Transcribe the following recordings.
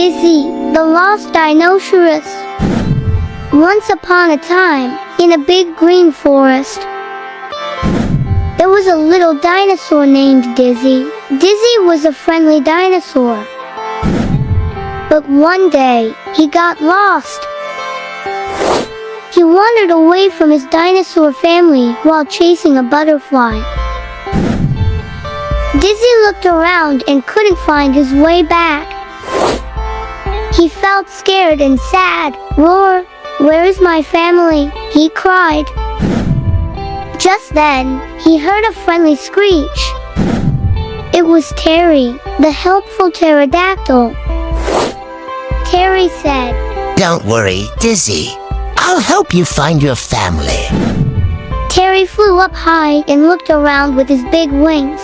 Dizzy, the lost dinosaurus. Once upon a time, in a big green forest, there was a little dinosaur named Dizzy. Dizzy was a friendly dinosaur. But one day, he got lost. He wandered away from his dinosaur family while chasing a butterfly. Dizzy looked around and couldn't find his way back. He felt scared and sad. "Roar, where is my family?" he cried. Just then, he heard a friendly screech. It was Terry, the helpful pterodactyl. Terry said, "Don't worry, Dizzy. I'll help you find your family." Terry flew up high and looked around with his big wings.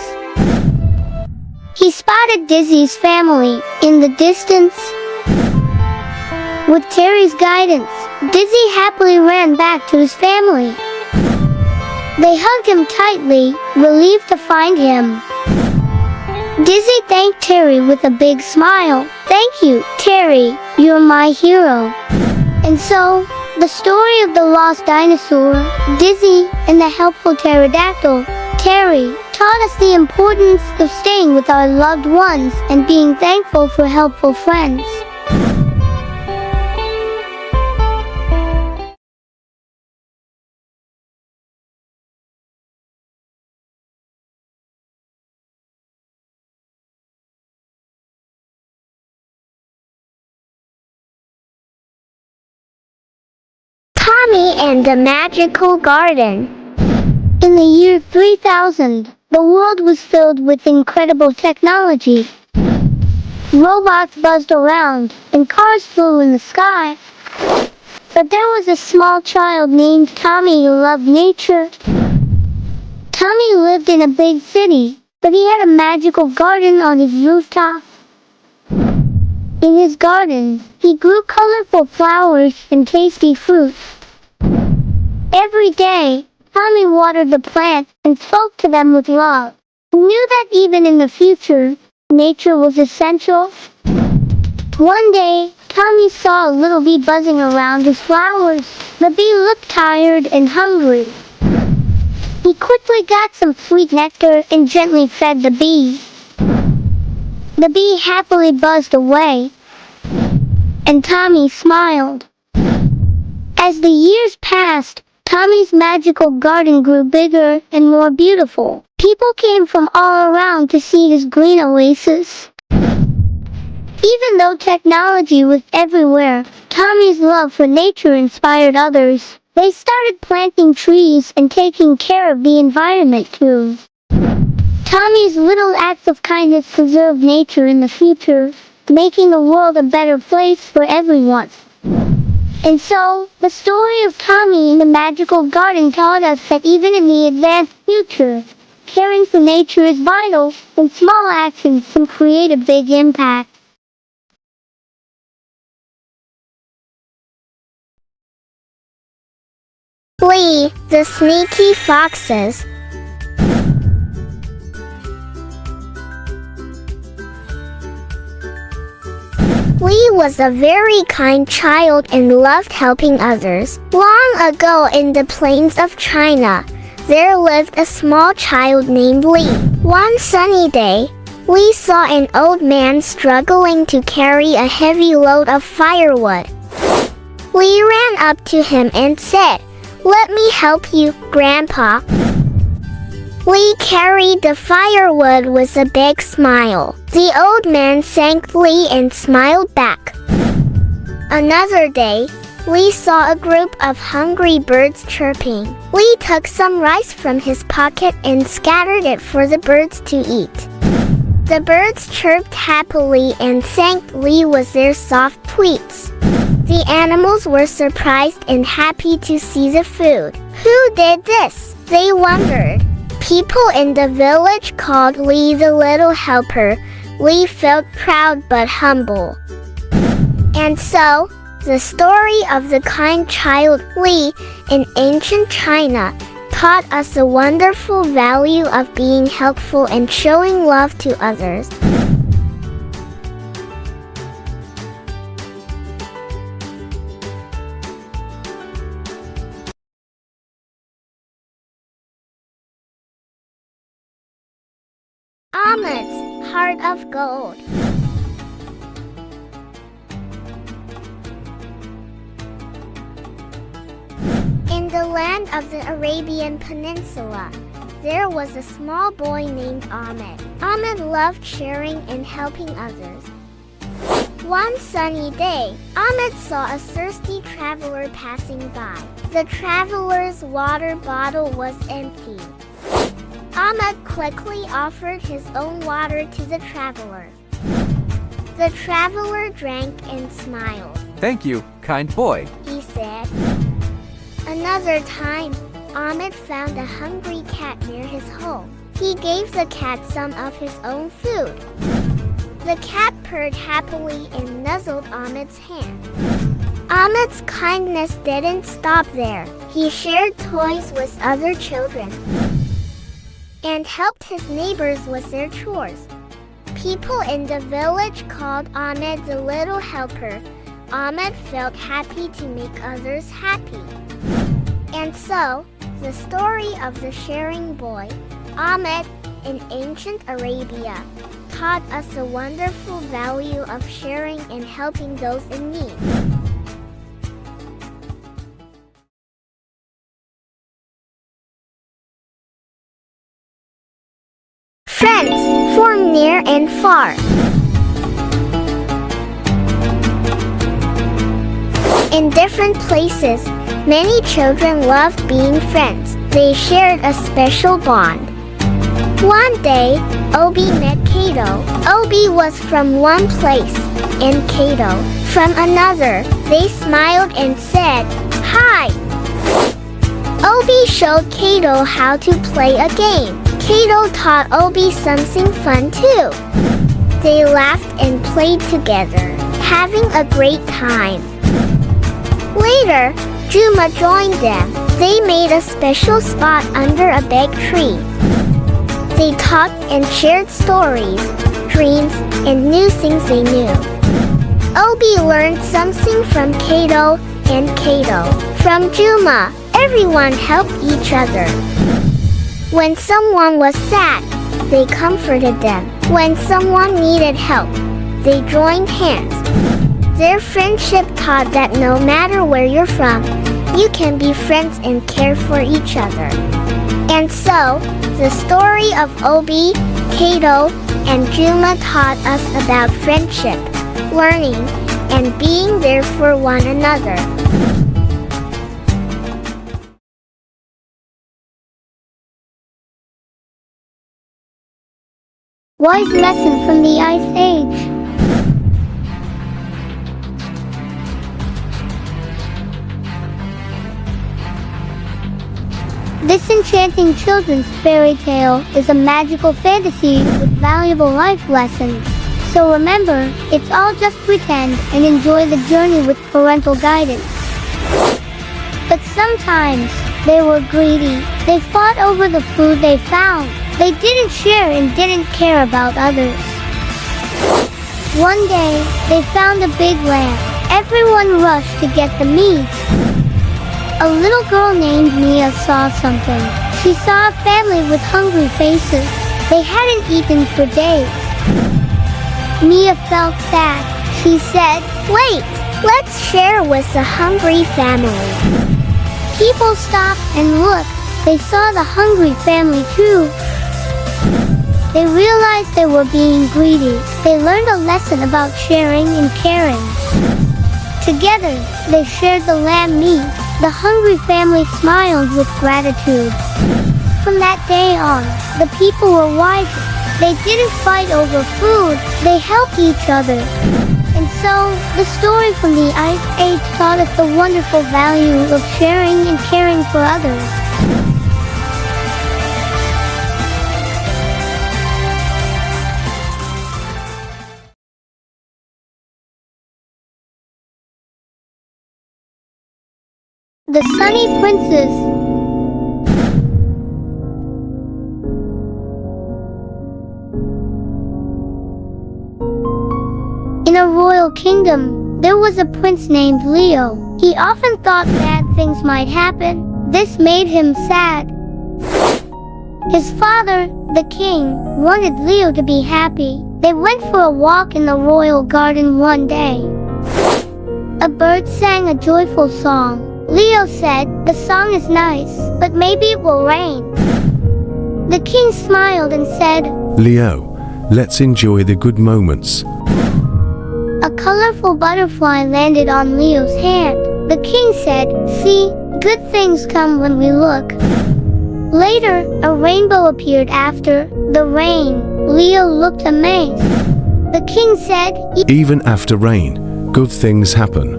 He spotted Dizzy's family in the distance. With Terry's guidance, Dizzy happily ran back to his family. They hugged him tightly, relieved to find him. Dizzy thanked Terry with a big smile. "Thank you, Terry, you're my hero." And so, the story of the lost dinosaur, Dizzy, and the helpful pterodactyl, Terry, taught us the importance of staying with our loved ones and being thankful for helpful friends. Tommy and the Magical Garden. In the year 3000, the world was filled with incredible technology. Robots buzzed around, and cars flew in the sky. But there was a small child named Tommy who loved nature. Tommy lived in a big city, but he had a magical garden on his rooftop. In his garden, he grew colorful flowers and tasty fruits. Every day, Tommy watered the plants and spoke to them with love. He knew that even in the future, nature was essential. One day, Tommy saw a little bee buzzing around his flowers. The bee looked tired and hungry. He quickly got some sweet nectar and gently fed the bee. The bee happily buzzed away, and Tommy smiled. As the years passed, Tommy's magical garden grew bigger and more beautiful. People came from all around to see his green oasis. Even though technology was everywhere, Tommy's love for nature inspired others. They started planting trees and taking care of the environment too. Tommy's little acts of kindness preserved nature in the future, making the world a better place for everyone. And so, the story of Tommy in the Magical Garden taught us that even in the advanced future, caring for nature is vital, and small actions can create a big impact. Flea, the Sneaky Foxes. Flea was a very kind child and loved helping others. Long ago in the plains of China, there lived a small child named Lee. One sunny day, Lee saw an old man struggling to carry a heavy load of firewood. Lee ran up to him and said, "Let me help you, Grandpa." Lee carried the firewood with a big smile. The old man thanked Lee and smiled back. Another day, Lee saw a group of hungry birds chirping. Lee took some rice from his pocket and scattered it for the birds to eat. The birds chirped happily and thanked Lee with their soft tweets. The animals were surprised and happy to see the food. Who did this? They wondered. People in the village called Lee the Little Helper. Lee felt proud but humble. And so, the story of the kind child Lee in ancient China taught us the wonderful value of being helpful and showing love to others. Ahmed's heart of gold. In the land of the Arabian Peninsula, there was a small boy named Ahmed. Ahmed loved sharing and helping others. One sunny day, Ahmed saw a thirsty traveler passing by. The traveler's water bottle was empty. Ahmed quickly offered his own water to the traveler. The traveler drank and smiled. "Thank you, kind boy," he said. Another time, Ahmed found a hungry cat near his home. He gave the cat some of his own food. The cat purred happily and nuzzled Ahmed's hand. Ahmed's kindness didn't stop there. He shared toys with other children and helped his neighbors with their chores. People in the village called Ahmed the Little Helper. Ahmed felt happy to make others happy. And so, the story of the sharing boy, Ahmed, in ancient Arabia, taught us the wonderful value of sharing and helping those in need. Friends form near and far. In different places, many children loved being friends. They shared a special bond. One day, Obi met Kato. Obi was from one place, and Kato from another. They smiled and said, "Hi." Obi showed Kato how to play a game. Kato taught Obi something fun too. They laughed and played together, having a great time. Later, Juma joined them. They made a special spot under a big tree. They talked and shared stories, dreams, and new things they knew. Obi learned something from Kato, and Kato from Juma. Everyone helped each other. When someone was sad, they comforted them. When someone needed help, they joined hands. Their friendship taught that no matter where you're from, you can be friends and care for each other. And so, the story of Obi, Kato, and Juma taught us about friendship, learning, and being there for one another. Wise lesson from the Ice Age. This enchanting children's fairy tale is a magical fantasy with valuable life lessons. So remember, it's all just pretend and enjoy the journey with parental guidance. But sometimes, they were greedy. They fought over the food they found. They didn't share and didn't care about others. One day, they found a big lamb. Everyone rushed to get the meat. A little girl named Mia saw something. She saw a family with hungry faces. They hadn't eaten for days. Mia felt sad. She said, "Wait, let's share with the hungry family." People stopped and looked. They saw the hungry family too. They realized they were being greedy. They learned a lesson about sharing and caring. Together, they shared the lamb meat. The hungry family smiled with gratitude. From that day on, the people were wiser. They didn't fight over food. They helped each other. And so, the story from the Ice Age taught us the wonderful value of sharing and caring for others. The Sunny Princess. In a royal kingdom, there was a prince named Leo. He often thought bad things might happen. This made him sad. His father, the king, wanted Leo to be happy. They went for a walk in the royal garden one day. A bird sang a joyful song. Leo said, "The song is nice, but maybe it will rain." The king smiled and said, Leo, let's enjoy the good moments. A colorful butterfly landed on Leo's hand. The king said, "See, good things come when we look." Later, a rainbow appeared after the rain. Leo looked amazed. The king said, Even after rain, good things happen.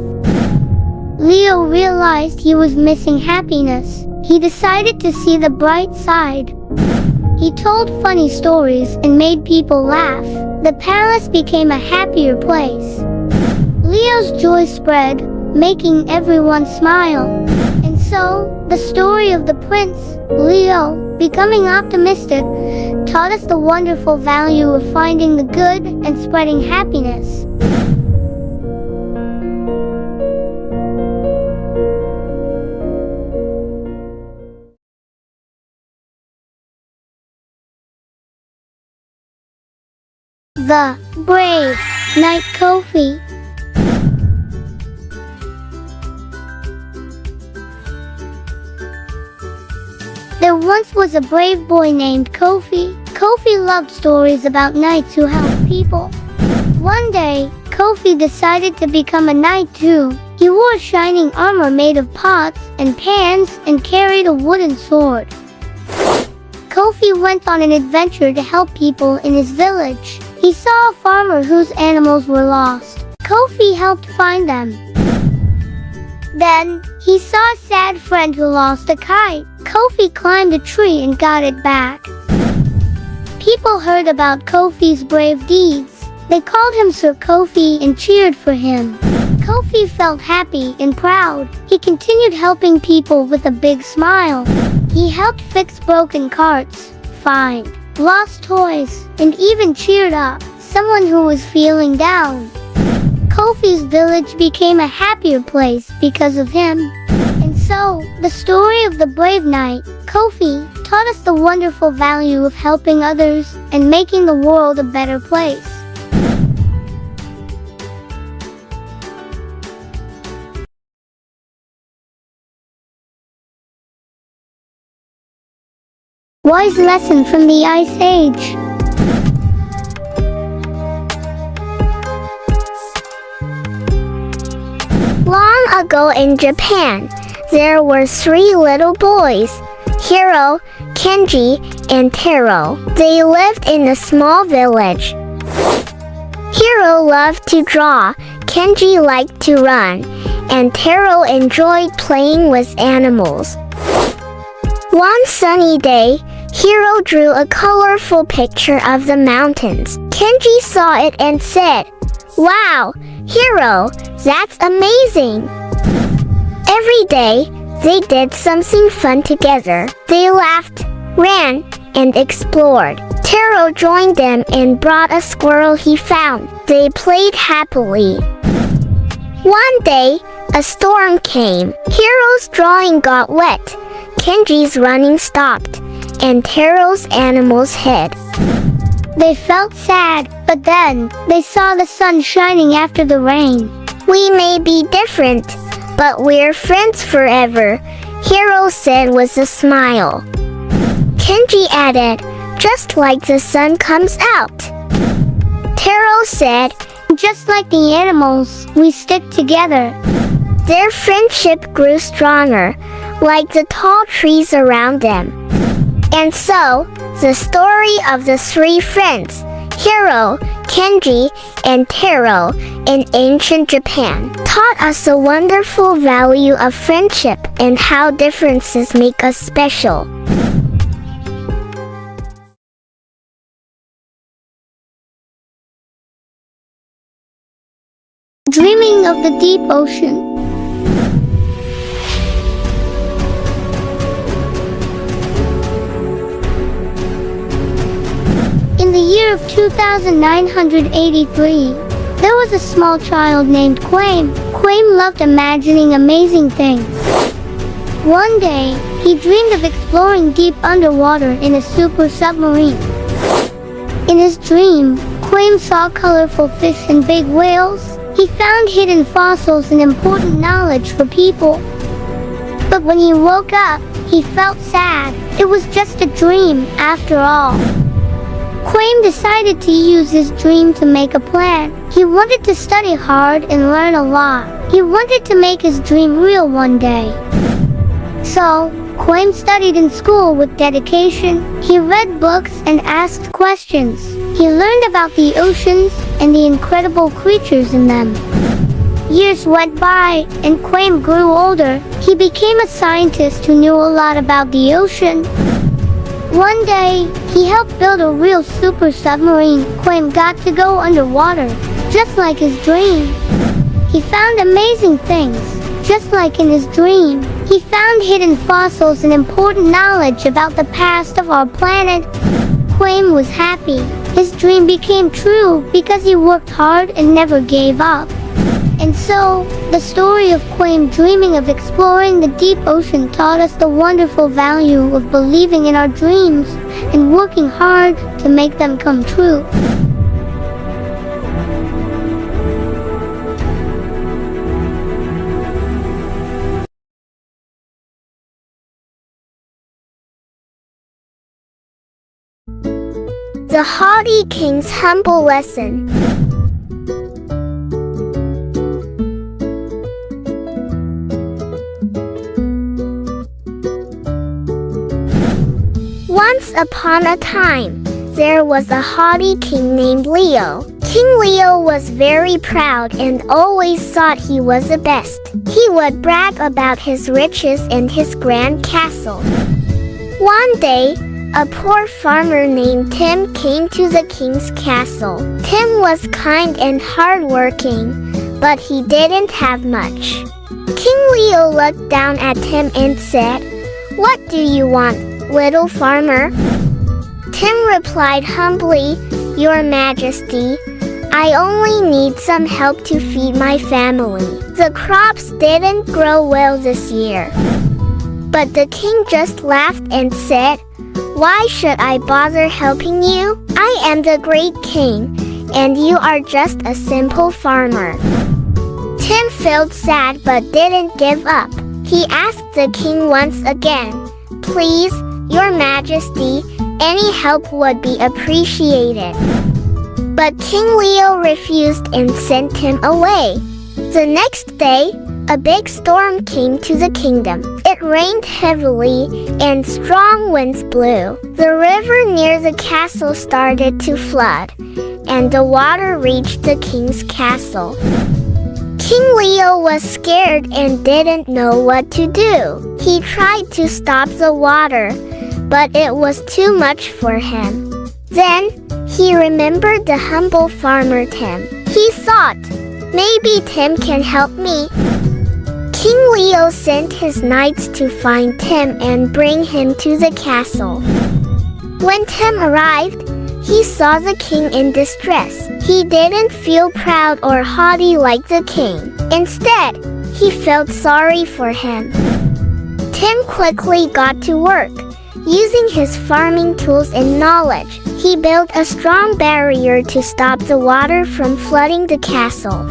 Leo realized he was missing happiness. He decided to see the bright side. He told funny stories and made people laugh. The palace became a happier place. Leo's joy spread, making everyone smile. And so, the story of the prince, Leo, becoming optimistic, taught us the wonderful value of finding the good and spreading happiness. The Brave Knight Kofi. There once was a brave boy named Kofi. Kofi loved stories about knights who helped people. One day, Kofi decided to become a knight too. He wore shining armor made of pots and pans and carried a wooden sword. Kofi went on an adventure to help people in his village. He saw a farmer whose animals were lost. Kofi helped find them. Then, he saw a sad friend who lost a kite. Kofi climbed a tree and got it back. People heard about Kofi's brave deeds. They called him Sir Kofi and cheered for him. Kofi felt happy and proud. He continued helping people with a big smile. He helped fix broken carts, find lost toys, and even cheered up someone who was feeling down. Kofi's village became a happier place because of him. And so, the story of the brave knight, Kofi, taught us the wonderful value of helping others and making the world a better place. Wise lesson from the Ice Age. Long ago in Japan, there were 3 little boys, Hiro, Kenji, and Taro. They lived in a small village. Hiro loved to draw, Kenji liked to run, and Taro enjoyed playing with animals. One sunny day, Hiro drew a colorful picture of the mountains. Kenji saw it and said, "Wow, Hiro, that's amazing." Every day, they did something fun together. They laughed, ran, and explored. Taro joined them and brought a squirrel he found. They played happily. One day, a storm came. Hiro's drawing got wet. Kenji's running stopped, and Taro's animals hid. They felt sad, but then they saw the sun shining after the rain. "We may be different, but we're friends forever," Hiro said with a smile. Kenji added, "Just like the sun comes out." Taro said, "Just like the animals, we stick together." Their friendship grew stronger, like the tall trees around them. And so, the story of the 3 friends, Hiro, Kenji, and Taro, in ancient Japan, taught us the wonderful value of friendship and how differences make us special. Dreaming of the deep ocean. In the year of 2983, there was a small child named Quame. Quame loved imagining amazing things. One day, He dreamed of exploring deep underwater in a super submarine. In his dream, Quaim saw colorful fish and big whales. He found hidden fossils and important knowledge for people. But when he woke up, he felt sad. It was just a dream, after all. Quaim decided to use his dream to make a plan. He wanted to study hard and learn a lot. He wanted to make his dream real one day. So, Quaim studied in school with dedication. He read books and asked questions. He learned about the oceans and the incredible creatures in them. Years went by, and Quaim grew older. He became a scientist who knew a lot about the ocean. One day, he helped build a real super submarine. Quaim got to go underwater, just like his dream. He found amazing things, just like in his dream. He found hidden fossils and important knowledge about the past of our planet. Quaim was happy. His dream became true because he worked hard and never gave up. And so, the story of Quaim dreaming of exploring the deep ocean taught us the wonderful value of believing in our dreams and working hard to make them come true. The Haughty King's Humble Lesson. Once upon a time, there was a haughty king named Leo. King Leo was very proud and always thought he was the best. He would brag about his riches and his grand castle. One day, a poor farmer named Tim came to the king's castle. Tim was kind and hardworking, but he didn't have much. King Leo looked down at Tim and said, "What do you want, little farmer?" Tim replied humbly, "Your Majesty, I only need some help to feed my family. The crops didn't grow well this year." But the king just laughed and said, "Why should I bother helping you? I am the great king, and you are just a simple farmer." Tim felt sad but didn't give up. He asked the king once again, "Please, Your Majesty, any help would be appreciated." But King Leo refused and sent him away. The next day, a big storm came to the kingdom. It rained heavily and strong winds blew. The river near the castle started to flood, and the water reached the king's castle. King Leo was scared and didn't know what to do. He tried to stop the water, but it was too much for him. Then, he remembered the humble farmer Tim. He thought, "Maybe Tim can help me." King Leo sent his knights to find Tim and bring him to the castle. When Tim arrived, he saw the king in distress. He didn't feel proud or haughty like the king. Instead, he felt sorry for him. Tim quickly got to work. Using his farming tools and knowledge, he built a strong barrier to stop the water from flooding the castle.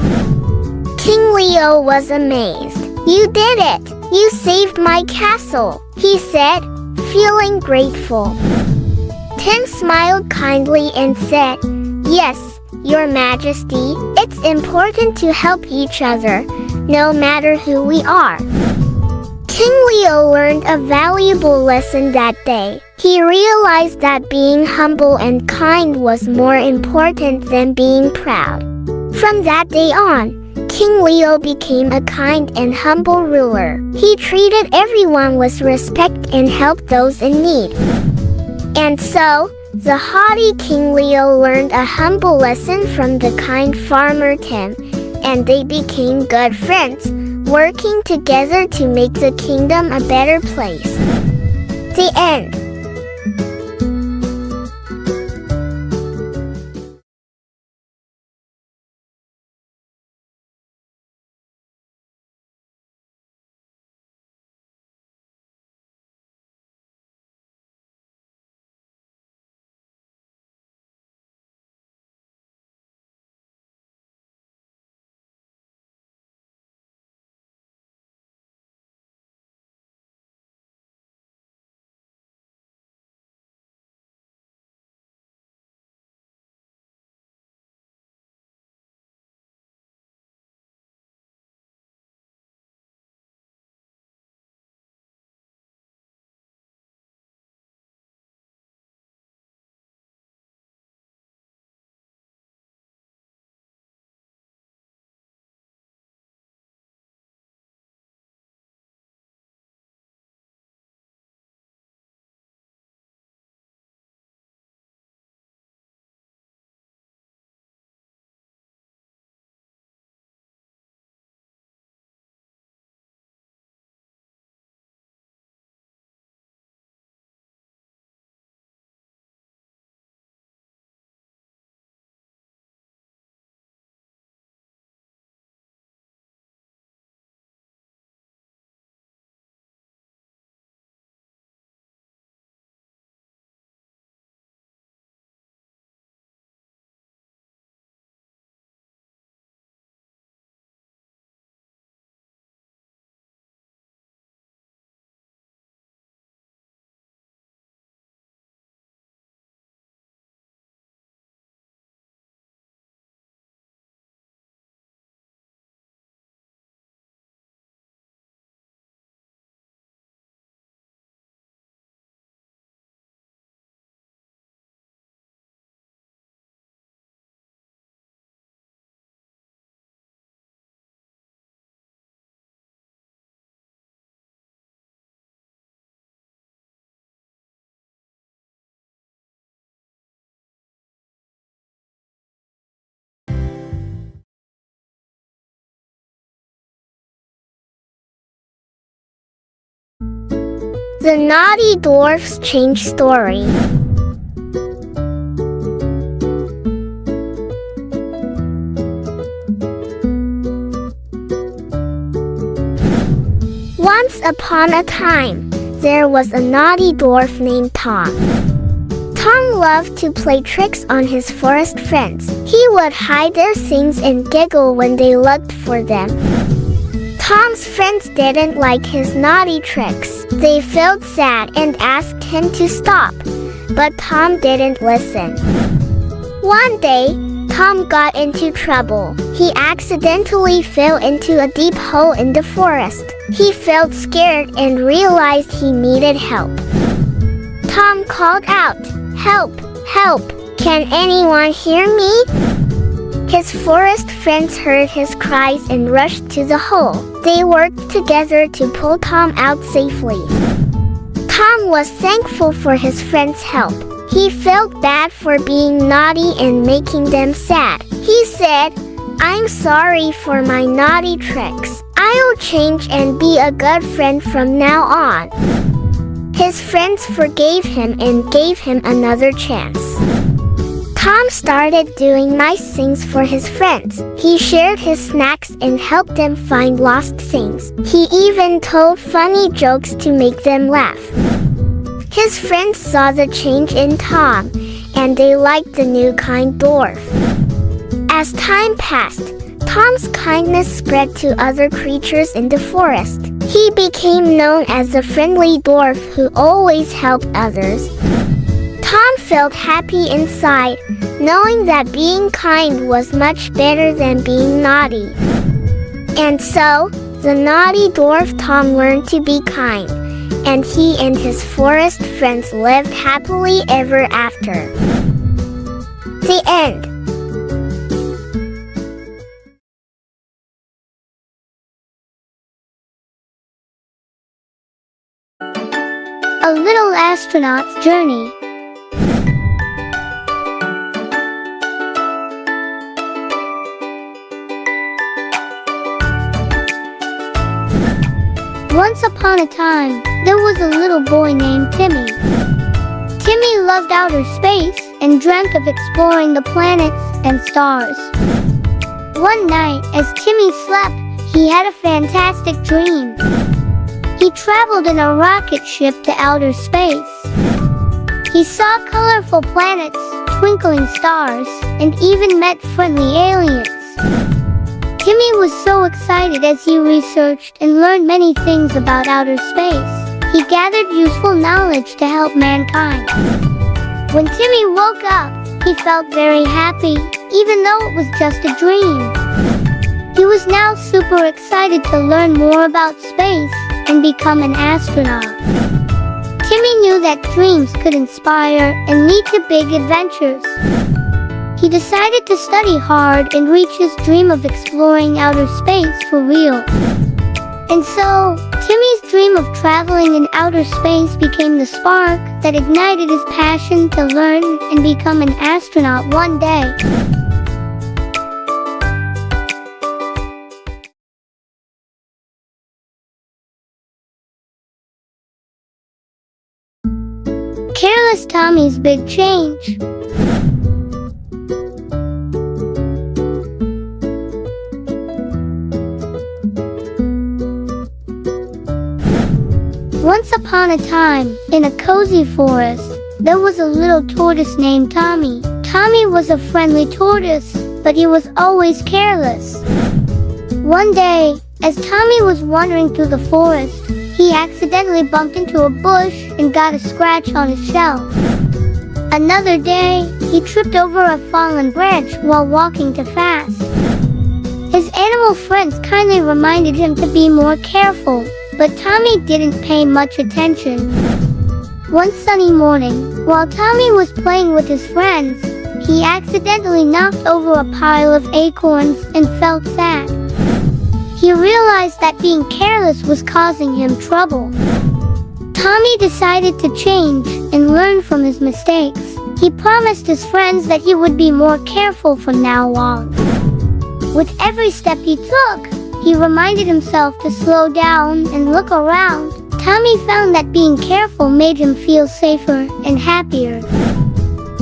King Leo was amazed. "You did it! You saved my castle," he said, feeling grateful. Tim smiled kindly and said, "Yes, Your Majesty, it's important to help each other, no matter who we are." King Leo learned a valuable lesson that day. He realized that being humble and kind was more important than being proud. From that day on, King Leo became a kind and humble ruler. He treated everyone with respect and helped those in need. And so, the haughty King Leo learned a humble lesson from the kind farmer Tim, and they became good friends, working together to make the kingdom a better place. The end. The Naughty Dwarf's Change Story. Once upon a time, there was a naughty dwarf named Tom. Tom loved to play tricks on his forest friends. He would hide their things and giggle when they looked for them. Tom's friends didn't like his naughty tricks. They felt sad and asked him to stop, but Tom didn't listen. One day, Tom got into trouble. He accidentally fell into a deep hole in the forest. He felt scared and realized he needed help. Tom called out, "Help! Help! Can anyone hear me?" His forest friends heard his cries and rushed to the hole. They worked together to pull Tom out safely. Tom was thankful for his friends' help. He felt bad for being naughty and making them sad. He said, "I'm sorry for my naughty tricks. I'll change and be a good friend from now on." His friends forgave him and gave him another chance. Tom started doing nice things for his friends. He shared his snacks and helped them find lost things. He even told funny jokes to make them laugh. His friends saw the change in Tom, and they liked the new kind dwarf. As time passed, Tom's kindness spread to other creatures in the forest. He became known as a friendly dwarf who always helped others. Tom felt happy inside, knowing that being kind was much better than being naughty. And so, the naughty dwarf Tom learned to be kind, and he and his forest friends lived happily ever after. The end. A Little Astronaut's Journey. Once upon a time, there was a little boy named Timmy. Timmy loved outer space and dreamt of exploring the planets and stars. One night, as Timmy slept, he had a fantastic dream. He traveled in a rocket ship to outer space. He saw colorful planets, twinkling stars, and even met friendly aliens. Timmy was so excited as he researched and learned many things about outer space. He gathered useful knowledge to help mankind. When Timmy woke up, he felt very happy, even though it was just a dream. He was now super excited to learn more about space and become an astronaut. Timmy knew that dreams could inspire and lead to big adventures. He decided to study hard and reach his dream of exploring outer space for real. And so, Timmy's dream of traveling in outer space became the spark that ignited his passion to learn and become an astronaut one day. Careless Tommy's Big Change. Once upon a time, in a cozy forest, there was a little tortoise named Tommy. Tommy was a friendly tortoise, but he was always careless. One day, as Tommy was wandering through the forest, he accidentally bumped into a bush and got a scratch on his shell. Another day, he tripped over a fallen branch while walking too fast. His animal friends kindly reminded him to be more careful, but Tommy didn't pay much attention. One sunny morning, while Tommy was playing with his friends, he accidentally knocked over a pile of acorns and felt sad. He realized that being careless was causing him trouble. Tommy decided to change and learn from his mistakes. He promised his friends that he would be more careful from now on. With every step he took, he reminded himself to slow down and look around. Tommy found that being careful made him feel safer and happier.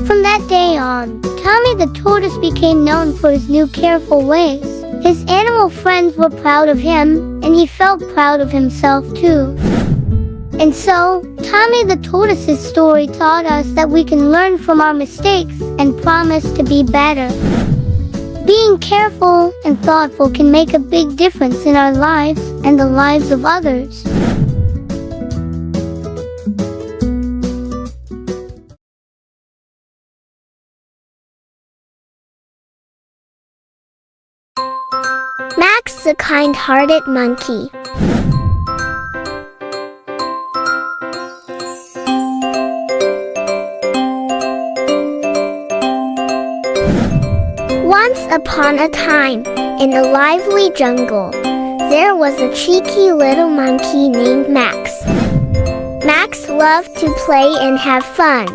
From that day on, Tommy the tortoise became known for his new careful ways. His animal friends were proud of him, and he felt proud of himself too. And so, Tommy the tortoise's story taught us that we can learn from our mistakes and promise to be better. Being careful and thoughtful can make a big difference in our lives and the lives of others. Max the kind-hearted monkey. Once upon a time, in a lively jungle, there was a cheeky little monkey named Max. Max loved to play and have fun,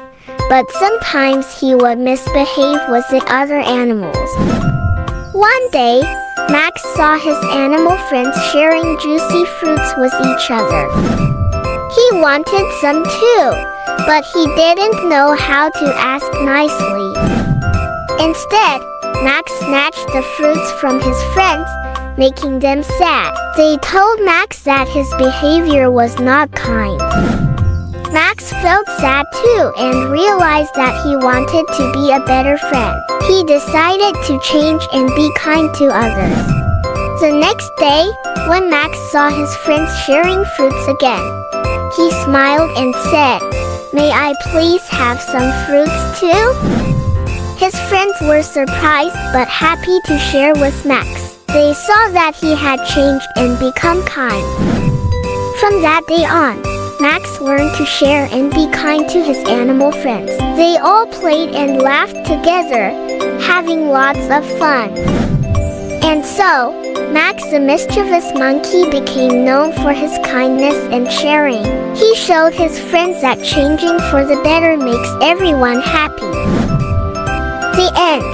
but sometimes he would misbehave with the other animals. One day, Max saw his animal friends sharing juicy fruits with each other. He wanted some too, but he didn't know how to ask nicely. Instead, Max snatched the fruits from his friends, making them sad. They told Max that his behavior was not kind. Max felt sad too and realized that he wanted to be a better friend. He decided to change and be kind to others. The next day, when Max saw his friends sharing fruits again, he smiled and said, "May I please have some fruits too?" His friends were surprised but happy to share with Max. They saw that he had changed and become kind. From that day on, Max learned to share and be kind to his animal friends. They all played and laughed together, having lots of fun. And so, Max the mischievous monkey became known for his kindness and sharing. He showed his friends that changing for the better makes everyone happy. The end.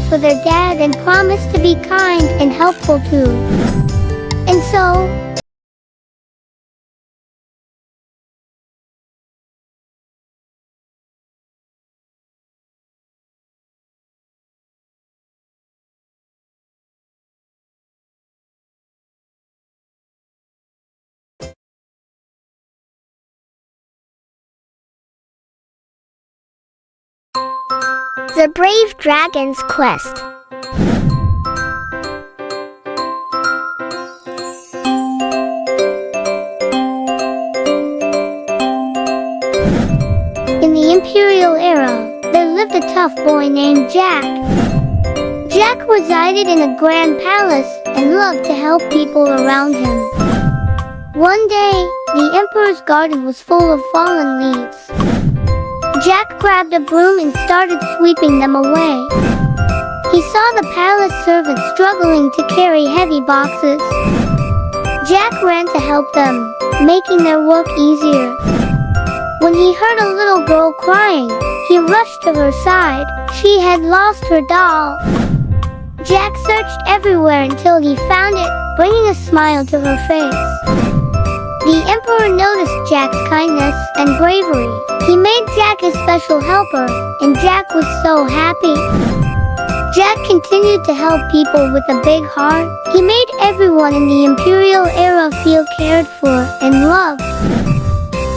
For their dad and promised to be kind and helpful too. And so, The Brave Dragon's Quest. In the Imperial era, there lived a tough boy named Jack. Jack resided in a grand palace and loved to help people around him. One day, the Emperor's garden was full of fallen leaves. Jack grabbed a broom and started sweeping them away. He saw the palace servants struggling to carry heavy boxes. Jack ran to help them, making their work easier. When he heard a little girl crying, he rushed to her side. She had lost her doll. Jack searched everywhere until he found it, bringing a smile to her face. The emperor noticed Jack's kindness and bravery. He made Jack his special helper, and Jack was so happy. Jack continued to help people with a big heart. He made everyone in the imperial era feel cared for and loved.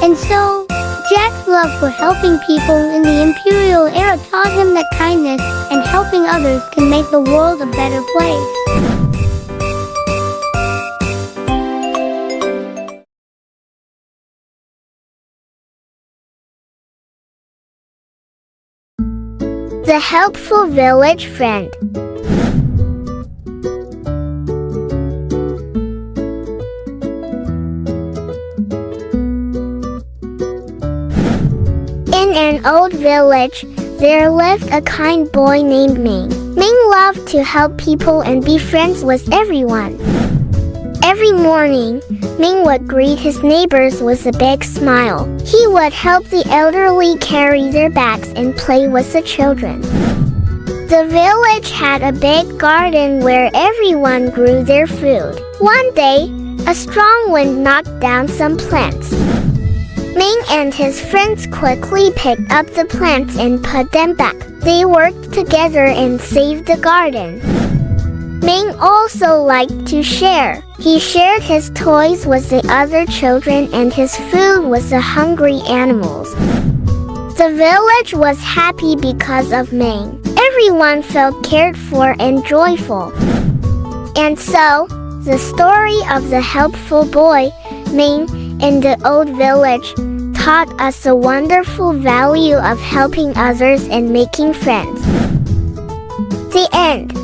And so, Jack's love for helping people in the imperial era taught him that kindness and helping others can make the world a better place. The helpful village friend. In an old village, there lived a kind boy named Ming. Ming loved to help people and be friends with everyone. Every morning, Ming would greet his neighbors with a big smile. He would help the elderly carry their bags and play with the children. The village had a big garden where everyone grew their food. One day, a strong wind knocked down some plants. Ming and his friends quickly picked up the plants and put them back. They worked together and saved the garden. Ming also liked to share. He shared his toys with the other children and his food with the hungry animals. The village was happy because of Ming. Everyone felt cared for and joyful. And so, the story of the helpful boy, Ming, in the old village, taught us the wonderful value of helping others and making friends. The end.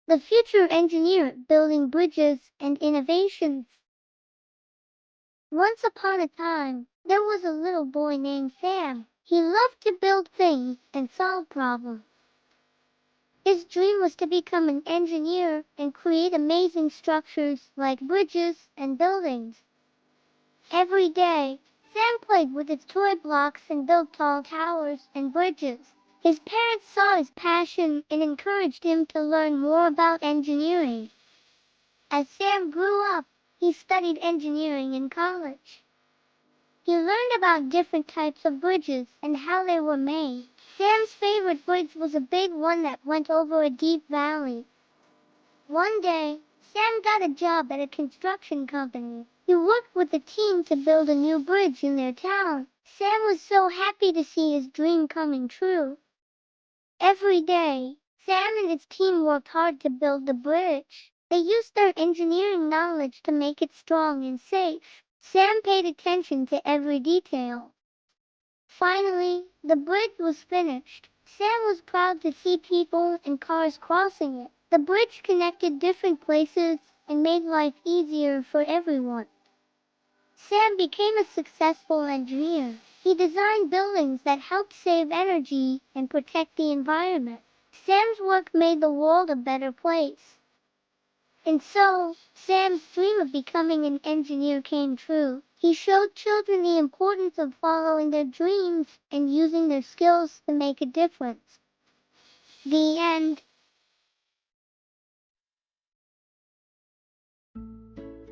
the future engineer building bridges and innovations. Once upon a time, there was a little boy named Sam. He loved to build things and solve problems. His dream was to become an engineer and create amazing structures like bridges and buildings. Every day, Sam played with his toy blocks and built tall towers and bridges. His parents saw his passion and encouraged him to learn more about engineering. As Sam grew up, he studied engineering in college. He learned about different types of bridges and how they were made. Sam's favorite bridge was a big one that went over a deep valley. One day, Sam got a job at a construction company. He worked with a team to build a new bridge in their town. Sam was so happy to see his dream coming true. Every day, Sam and his team worked hard to build the bridge. They used their engineering knowledge to make it strong and safe. Sam paid attention to every detail. Finally, the bridge was finished. Sam was proud to see people and cars crossing it. The bridge connected different places and made life easier for everyone. Sam became a successful engineer. He designed buildings that helped save energy and protect the environment. Sam's work made the world a better place. And so, Sam's dream of becoming an engineer came true. He showed children the importance of following their dreams and using their skills to make a difference. The end.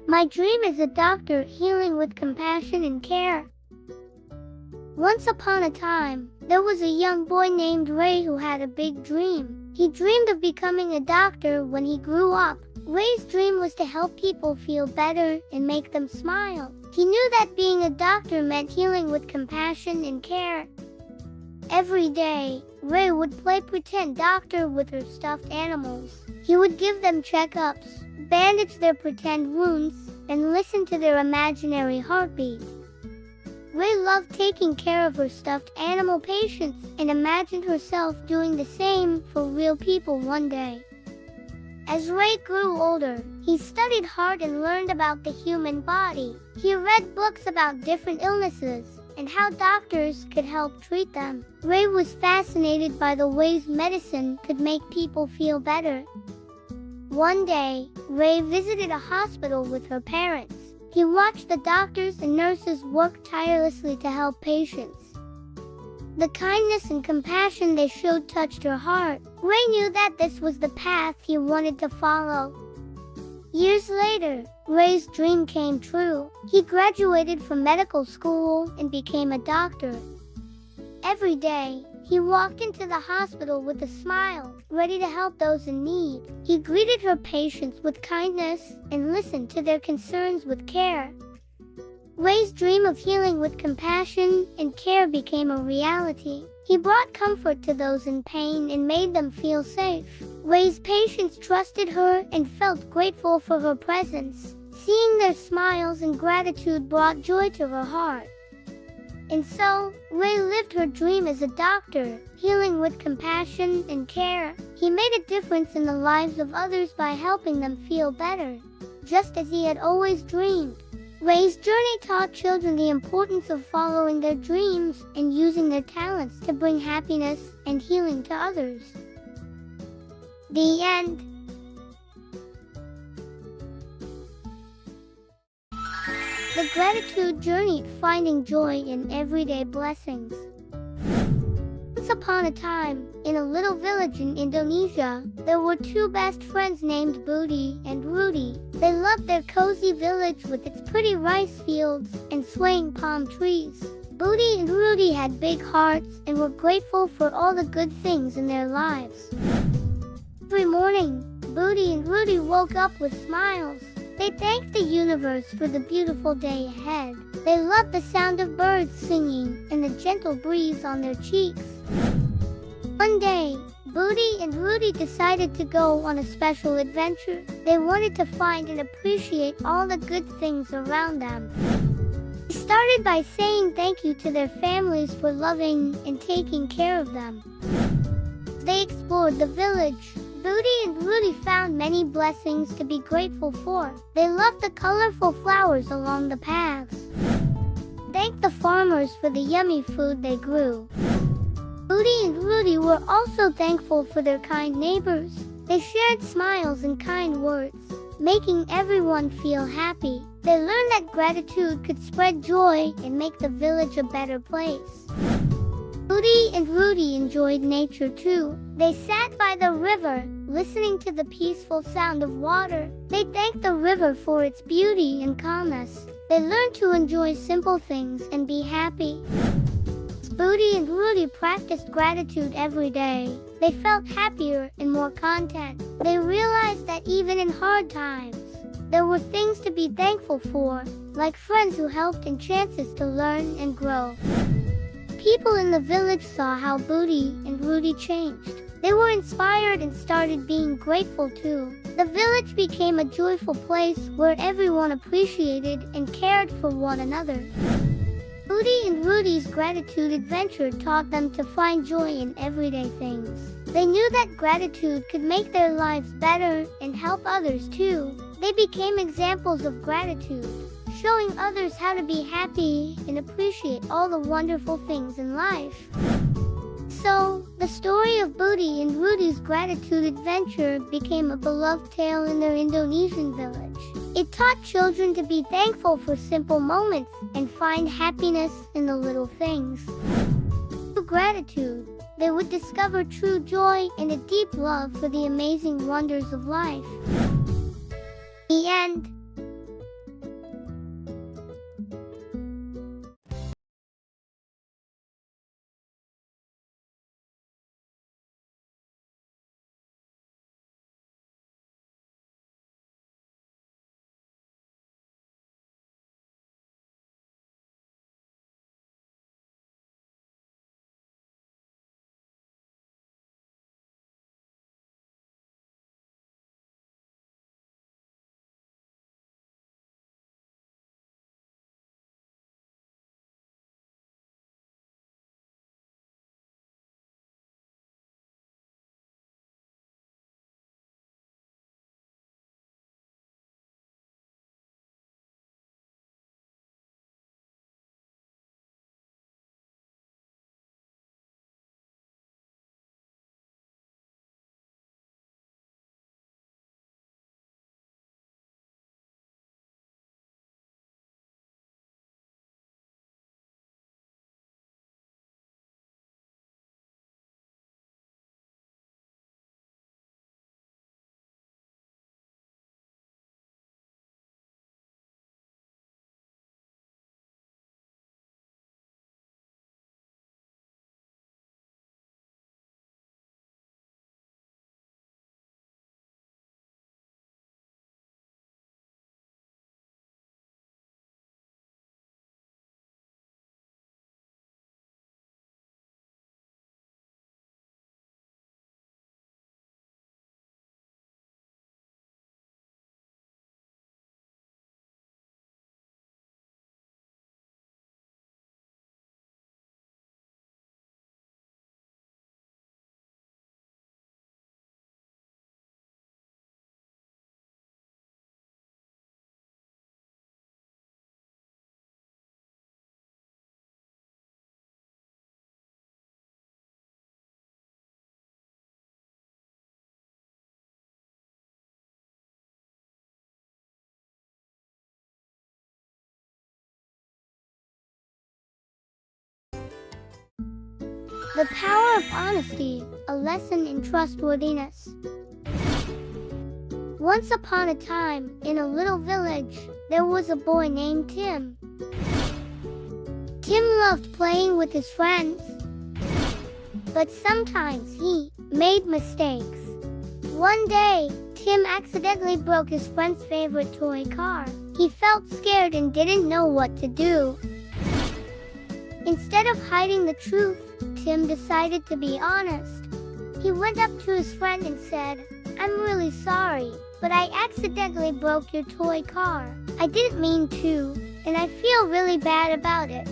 My dream is a doctor healing with compassion and care. Once upon a time, there was a young boy named Ray who had a big dream. He dreamed of becoming a doctor when he grew up. Ray's dream was to help people feel better and make them smile. He knew that being a doctor meant healing with compassion and care. Every day, Ray would play pretend doctor with her stuffed animals. He would give them checkups, bandage their pretend wounds, and listen to their imaginary heartbeat. Ray loved taking care of her stuffed animal patients and imagined herself doing the same for real people one day. As Ray grew older, he studied hard and learned about the human body. He read books about different illnesses and how doctors could help treat them. Ray was fascinated by the ways medicine could make people feel better. One day, Ray visited a hospital with her parents. He watched the doctors and nurses work tirelessly to help patients. The kindness and compassion they showed touched her heart. Ray knew that this was the path he wanted to follow. Years later, Ray's dream came true. He graduated from medical school and became a doctor. Every day, he walked into the hospital with a smile, ready to help those in need. He greeted her patients with kindness and listened to their concerns with care. Ray's dream of healing with compassion and care became a reality. He brought comfort to those in pain and made them feel safe. Ray's patients trusted her and felt grateful for her presence. Seeing their smiles and gratitude brought joy to her heart. And so, Ray lived her dream as a doctor, healing with compassion and care. He made a difference in the lives of others by helping them feel better, just as he had always dreamed. Ray's journey taught children the importance of following their dreams and using their talents to bring happiness and healing to others. The end. The gratitude journey, finding joy in everyday blessings. Once upon a time, in a little village in Indonesia, there were two best friends named Budi and Rudy. They loved their cozy village with its pretty rice fields and swaying palm trees. Budi and Rudy had big hearts and were grateful for all the good things in their lives. Every morning, Budi and Rudy woke up with smiles. They thanked the universe for the beautiful day ahead. They loved the sound of birds singing and the gentle breeze on their cheeks. One day, Budi and Rudy decided to go on a special adventure. They wanted to find and appreciate all the good things around them. They started by saying thank you to their families for loving and taking care of them. They explored the village. Booty and Rudy found many blessings to be grateful for. They loved the colorful flowers along the paths, thanked the farmers for the yummy food they grew. Booty and Rudy were also thankful for their kind neighbors. They shared smiles and kind words, making everyone feel happy. They learned that gratitude could spread joy and make the village a better place. Booty and Rudy enjoyed nature too. They sat by the river, listening to the peaceful sound of water. They thanked the river for its beauty and calmness. They learned to enjoy simple things and be happy. Booty and Rudy practiced gratitude every day. They felt happier and more content. They realized that even in hard times, there were things to be thankful for, like friends who helped and chances to learn and grow. People in the village saw how Booty and Rudy changed. They were inspired and started being grateful too. The village became a joyful place where everyone appreciated and cared for one another. Booty and Rudy's gratitude adventure taught them to find joy in everyday things. They knew that gratitude could make their lives better and help others too. They became examples of gratitude, showing others how to be happy and appreciate all the wonderful things in life. So, the story of Booty and Rudy's gratitude adventure became a beloved tale in their Indonesian village. It taught children to be thankful for simple moments and find happiness in the little things. Through gratitude, they would discover true joy and a deep love for the amazing wonders of life. The end. The power of honesty, a lesson in trustworthiness. Once upon a time, in a little village, there was a boy named Tim. Tim loved playing with his friends, but sometimes he made mistakes. One day, Tim accidentally broke his friend's favorite toy car. He felt scared and didn't know what to do. Instead of hiding the truth, Tim decided to be honest. He went up to his friend and said, "I'm really sorry, but I accidentally broke your toy car. I didn't mean to, and I feel really bad about it."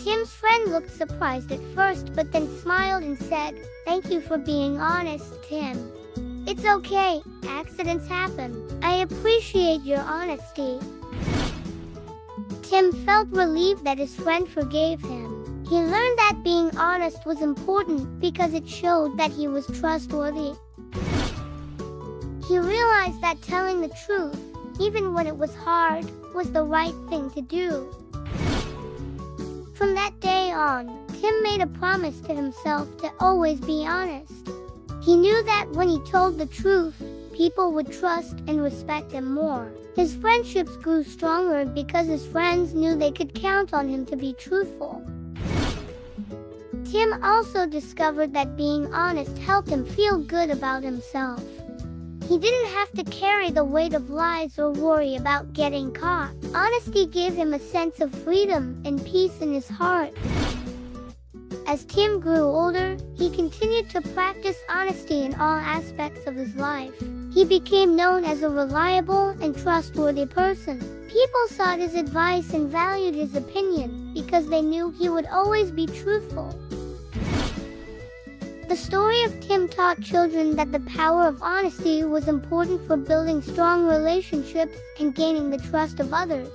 Tim's friend looked surprised at first but then smiled and said, "Thank you for being honest, Tim. It's okay, accidents happen. I appreciate your honesty." Tim felt relieved that his friend forgave him. He learned that being honest was important because it showed that he was trustworthy. He realized that telling the truth, even when it was hard, was the right thing to do. From that day on, Tim made a promise to himself to always be honest. He knew that when he told the truth, people would trust and respect him more. His friendships grew stronger because his friends knew they could count on him to be truthful. Tim also discovered that being honest helped him feel good about himself. He didn't have to carry the weight of lies or worry about getting caught. Honesty gave him a sense of freedom and peace in his heart. As Tim grew older, he continued to practice honesty in all aspects of his life. He became known as a reliable and trustworthy person. People sought his advice and valued his opinion because they knew he would always be truthful. The story of Tim taught children that the power of honesty was important for building strong relationships and gaining the trust of others.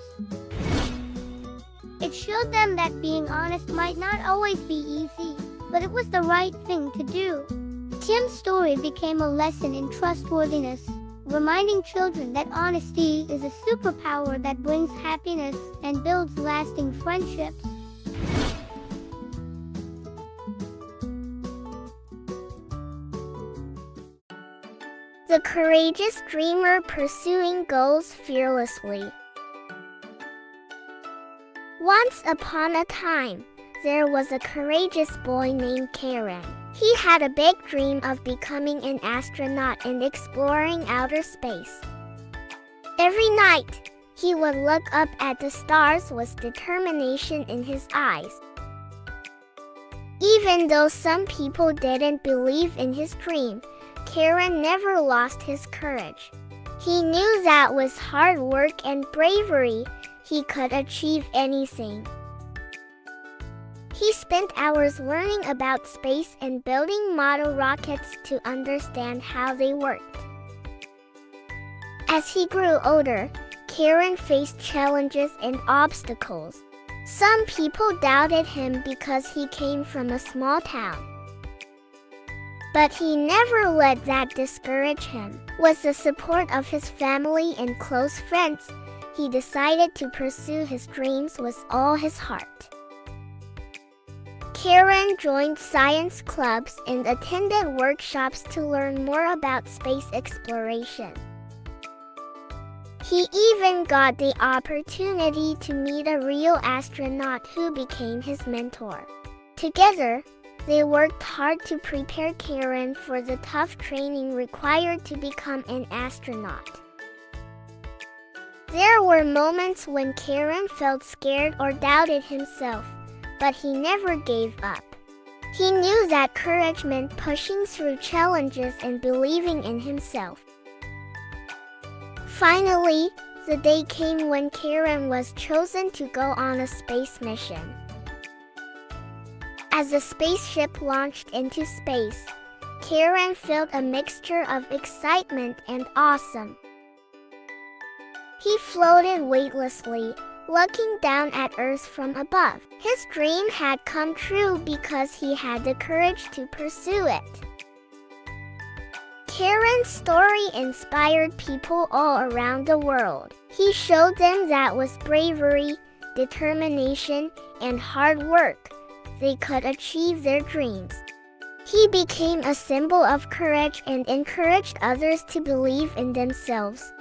It showed them that being honest might not always be easy, but it was the right thing to do. Tim's story became a lesson in trustworthiness, reminding children that honesty is a superpower that brings happiness and builds lasting friendships. The courageous dreamer pursuing goals fearlessly. Once upon a time, there was a courageous boy named Karen. He had a big dream of becoming an astronaut and exploring outer space. Every night, he would look up at the stars with determination in his eyes. Even though some people didn't believe in his dream, Karen never lost his courage. He knew that with hard work and bravery, he could achieve anything. He spent hours learning about space and building model rockets to understand how they worked. As he grew older, Karen faced challenges and obstacles. Some people doubted him because he came from a small town. But he never let that discourage him. With the support of his family and close friends, he decided to pursue his dreams with all his heart. Karen joined science clubs and attended workshops to learn more about space exploration. He even got the opportunity to meet a real astronaut who became his mentor. Together, they worked hard to prepare Karen for the tough training required to become an astronaut. There were moments when Karen felt scared or doubted himself, but he never gave up. He knew that courage meant pushing through challenges and believing in himself. Finally, the day came when Karen was chosen to go on a space mission. As the spaceship launched into space, Karen felt a mixture of excitement and awesome. He floated weightlessly, looking down at Earth from above. His dream had come true because he had the courage to pursue it. Karen's story inspired people all around the world. He showed them that with bravery, determination, and hard work, they could achieve their dreams. He became a symbol of courage and encouraged others to believe in themselves.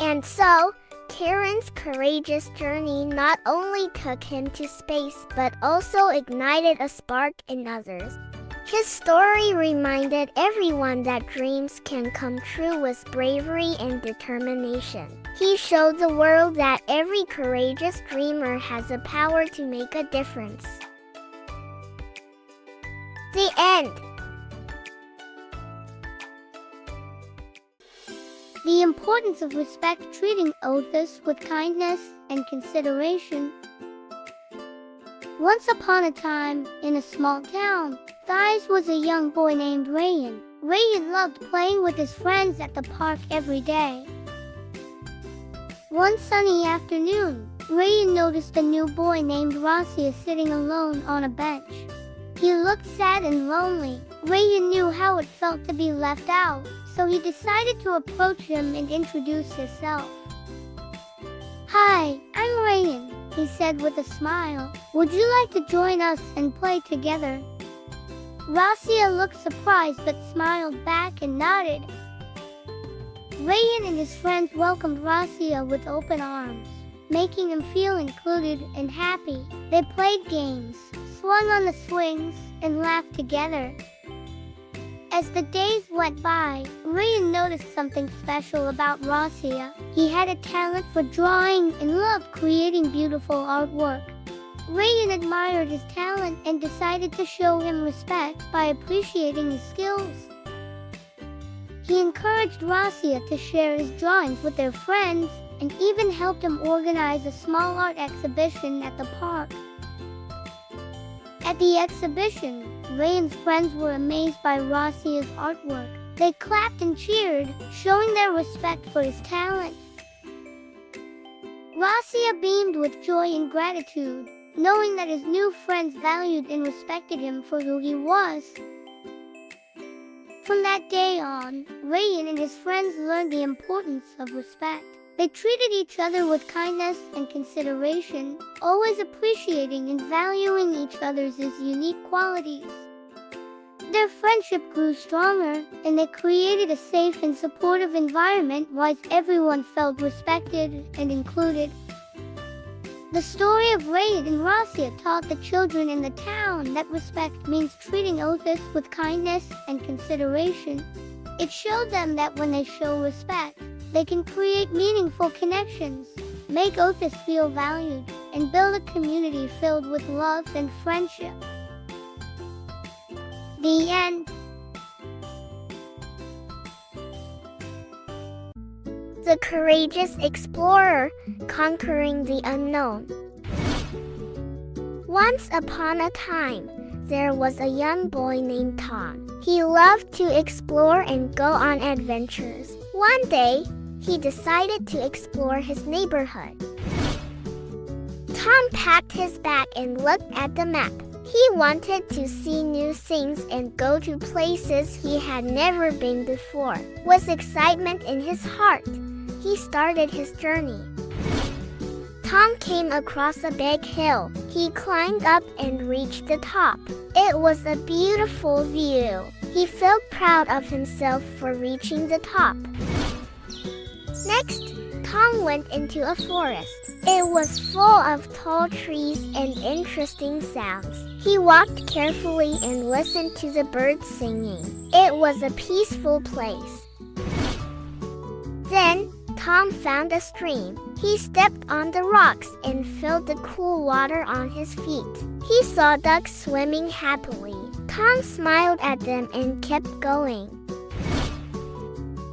And so, Karen's courageous journey not only took him to space but also ignited a spark in others. His story reminded everyone that dreams can come true with bravery and determination. He showed the world that every courageous dreamer has the power to make a difference. The end. The importance of respect, treating others with kindness and consideration. Once upon a time, in a small town, there was a young boy named Rayan. Rayan loved playing with his friends at the park every day. One sunny afternoon, Rayan noticed a new boy named Rasia sitting alone on a bench. He looked sad and lonely. Rayan knew how it felt to be left out, so he decided to approach him and introduce himself. "Hi, I'm Rayan," he said with a smile. "Would you like to join us and play together?" Rasia looked surprised but smiled back and nodded. Rayan and his friends welcomed Rasia with open arms, making him feel included and happy. They played games, swung on the swings, and laughed together. As the days went by, Rayan noticed something special about Rasia. He had a talent for drawing and loved creating beautiful artwork. Rayan admired his talent and decided to show him respect by appreciating his skills. He encouraged Rasia to share his drawings with their friends and even helped him organize a small art exhibition at the park. At the exhibition, Rayan's friends were amazed by Rasia's artwork. They clapped and cheered, showing their respect for his talent. Rasia beamed with joy and gratitude, knowing that his new friends valued and respected him for who he was. From that day on, Rayan and his friends learned the importance of respect. They treated each other with kindness and consideration, always appreciating and valuing each other's unique qualities. Their friendship grew stronger, and they created a safe and supportive environment where everyone felt respected and included. The story of Rayan and Rasia taught the children in the town that respect means treating others with kindness and consideration. It showed them that when they show respect, they can create meaningful connections, make others feel valued, and build a community filled with love and friendship. The end. The courageous explorer conquering the unknown. Once upon a time, there was a young boy named Tom. He loved to explore and go on adventures. One day, he decided to explore his neighborhood. Tom packed his bag and looked at the map. He wanted to see new things and go to places he had never been before. With excitement in his heart, he started his journey. Tom came across a big hill. He climbed up and reached the top. It was a beautiful view. He felt proud of himself for reaching the top. Next, Tom went into a forest. It was full of tall trees and interesting sounds. He walked carefully and listened to the birds singing. It was a peaceful place. Then, Tom found a stream. He stepped on the rocks and felt the cool water on his feet. He saw ducks swimming happily. Tom smiled at them and kept going.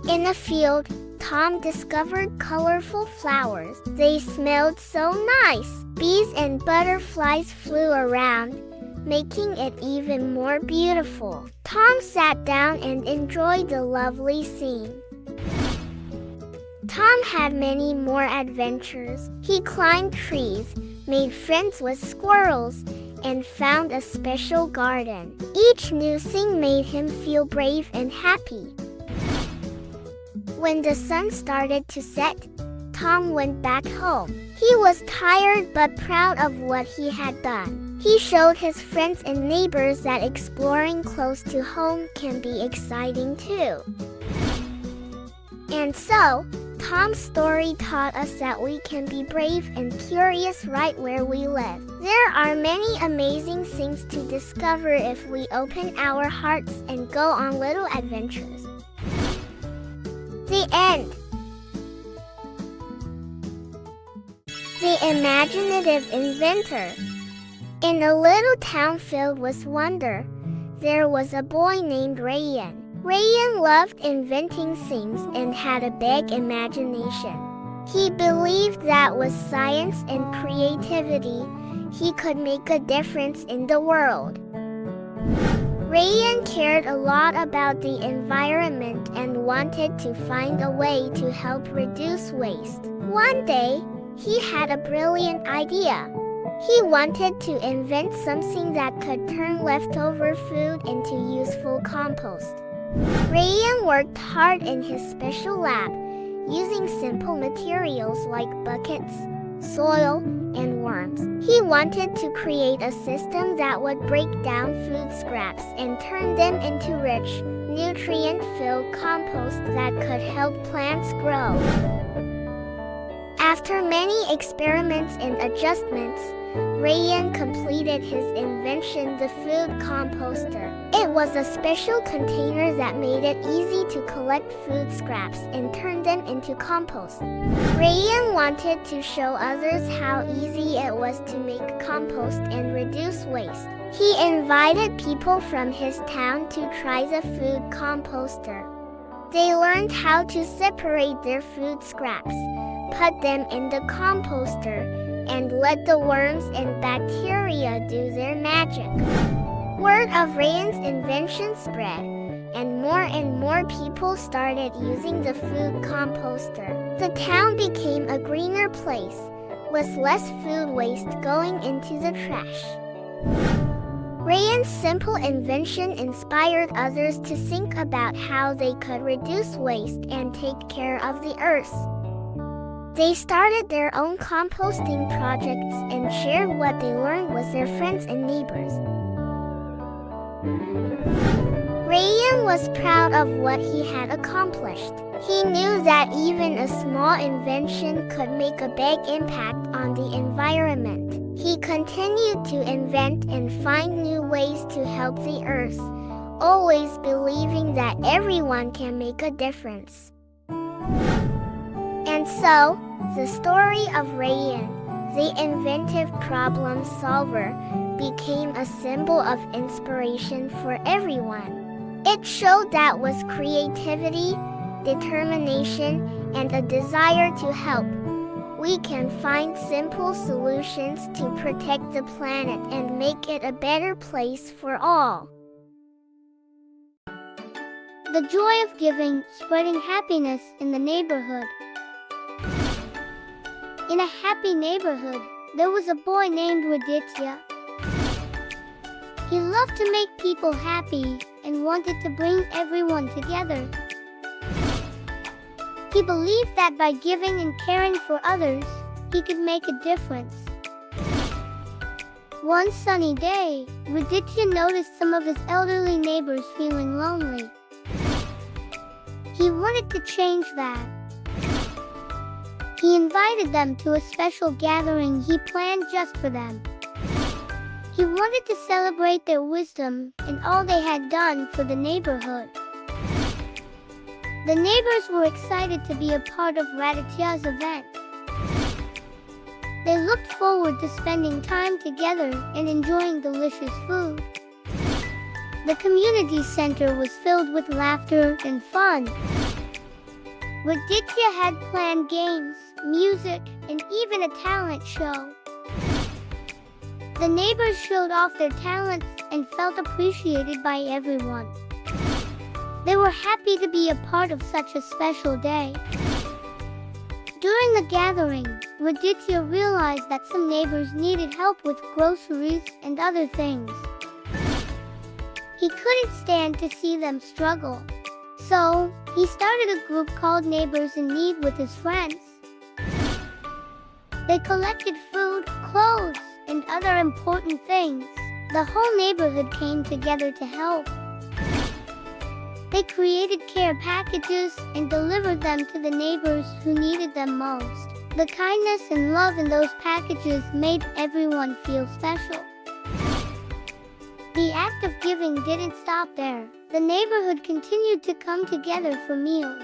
In a field, Tom discovered colorful flowers. They smelled so nice. Bees and butterflies flew around, making it even more beautiful. Tom sat down and enjoyed the lovely scene. Tom had many more adventures. He climbed trees, made friends with squirrels, and found a special garden. Each new thing made him feel brave and happy. When the sun started to set, Tom went back home. He was tired but proud of what he had done. He showed his friends and neighbors that exploring close to home can be exciting too. And so, Tom's story taught us that we can be brave and curious right where we live. There are many amazing things to discover if we open our hearts and go on little adventures. The end. The imaginative inventor. In a little town filled with wonder, there was a boy named Rayan. Rayan loved inventing things and had a big imagination. He believed that with science and creativity, he could make a difference in the world. Rayan cared a lot about the environment and wanted to find a way to help reduce waste. One day, he had a brilliant idea. He wanted to invent something that could turn leftover food into useful compost. Rayan worked hard in his special lab, using simple materials like buckets, soil, and worms. He wanted to create a system that would break down food scraps and turn them into rich, nutrient-filled compost that could help plants grow. After many experiments and adjustments, Rayan completed his invention, the food composter. It was a special container that made it easy to collect food scraps and turn them into compost. Rayan wanted to show others how easy it was to make compost and reduce waste. He invited people from his town to try the food composter. They learned how to separate their food scraps, put them in the composter, and let the worms and bacteria do their magic. Word of Rayan's invention spread, and more people started using the food composter. The town became a greener place, with less food waste going into the trash. Rayan's simple invention inspired others to think about how they could reduce waste and take care of the earth. They started their own composting projects and shared what they learned with their friends and neighbors. Rayan was proud of what he had accomplished. He knew that even a small invention could make a big impact on the environment. He continued to invent and find new ways to help the earth, always believing that everyone can make a difference. And so, the story of Rayan, the inventive problem solver, became a symbol of inspiration for everyone. It showed that with creativity, determination, and a desire to help, we can find simple solutions to protect the planet and make it a better place for all. The joy of giving, spreading happiness in the neighborhood. In a happy neighborhood, there was a boy named Raditya. He loved to make people happy and wanted to bring everyone together. He believed that by giving and caring for others, he could make a difference. One sunny day, Raditya noticed some of his elderly neighbors feeling lonely. He wanted to change that. He invited them to a special gathering he planned just for them. He wanted to celebrate their wisdom and all they had done for the neighborhood. The neighbors were excited to be a part of Raditya's event. They looked forward to spending time together and enjoying delicious food. The community center was filled with laughter and fun. Raditya had planned games, music, and even a talent show. The neighbors showed off their talents and felt appreciated by everyone. They were happy to be a part of such a special day. During the gathering, Raditya realized that some neighbors needed help with groceries and other things. He couldn't stand to see them struggle. So, he started a group called Neighbors in Need with his friends. They collected food, clothes, and other important things. The whole neighborhood came together to help. They created care packages and delivered them to the neighbors who needed them most. The kindness and love in those packages made everyone feel special. The act of giving didn't stop there. The neighborhood continued to come together for meals,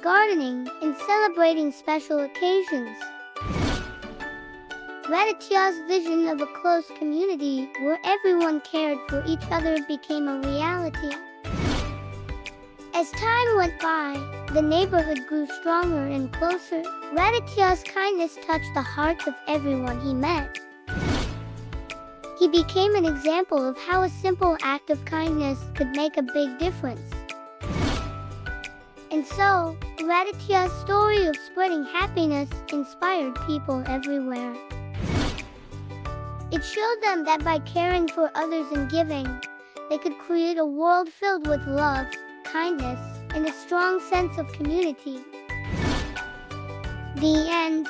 gardening, and celebrating special occasions. Raditya's vision of a close community where everyone cared for each other became a reality. As time went by, the neighborhood grew stronger and closer. Raditya's kindness touched the hearts of everyone he met. He became an example of how a simple act of kindness could make a big difference. And so, Raditya's story of spreading happiness inspired people everywhere. It showed them that by caring for others and giving, they could create a world filled with love, kindness, and a strong sense of community. The end.